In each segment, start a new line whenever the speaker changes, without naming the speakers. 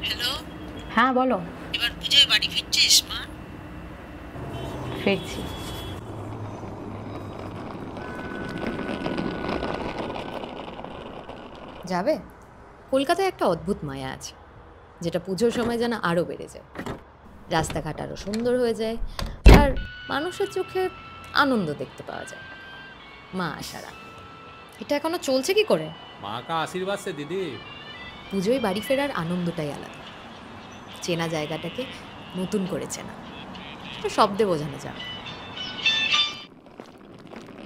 Hello.
হ্যাঁ বলো।
এবার পুজোয় বাড়ি ফিরছিস মা?
ফিরছি।
যাবে? কলকাতায় একটা অদ্ভুত মায়া আছে, যেটা পুজোর সময় যেন আরো বেড়ে যায়। রাস্তাঘাট আরো সুন্দর হয়ে যায়, আর মানুষের চোখে আনন্দ দেখতে পাওয়া যায় মা আসার আগে। এটা এখনো চলছে কি করে?
माँ का आशीर्वाद से दीदी।
পুজোয় বাড়ি ফেরার আনন্দটাই আলাদা। চেনা জায়গাটাকে নতুন করে চেনা, সেটা শব্দে বোঝানো যাবে না।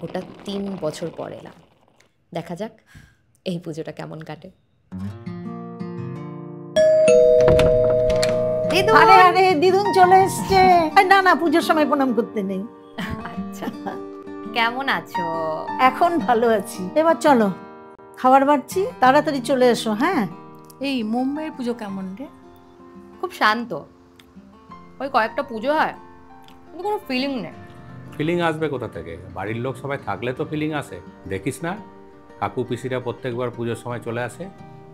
ওটা 3 বছর পর এলাম, দেখা যাক এই পুজোটা কেমন কাটে। দিদুন!
আরে আরে দিদুন চলে এসছে। না না, পুজোর সময় প্রণাম করতে নেই।
আচ্ছা, কেমন আছো?
এখন ভালো আছি। এবার চলো, খাবার বাড়ছি, তাড়াতাড়ি চলে এসো। হ্যাঁ,
এই মুম্বাইয়ের পুজো কেমন রে?
খুব শান্ত, ওই কয়েকটা পুজো হয় কিন্তু কোনো ফিলিং নেই।
ফিলিং আসবে কোথা থেকে? বাড়ির লোক সবাই থাকলে তো ফিলিং আসে। দেখিস না, কাকু পিসিরা প্রত্যেকবার পুজোর সময় চলে আসে।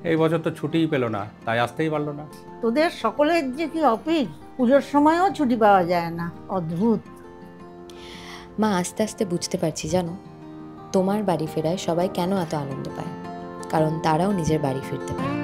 এই বছর তো ছুটিই পেলো না, তাই আসতেই পারলো না।
তোদের সকলের যে কি অফিস, পুজোর সময়ও ছুটি পাওয়া যায় না। অদ্ভুত।
মা, আস্তে আস্তে বুঝতে পারছি জানো, তোমার বাড়ি ফেরায় সবাই কেন এত আনন্দ পায়। কারণ তারাও নিজের বাড়ি ফিরতে পারে।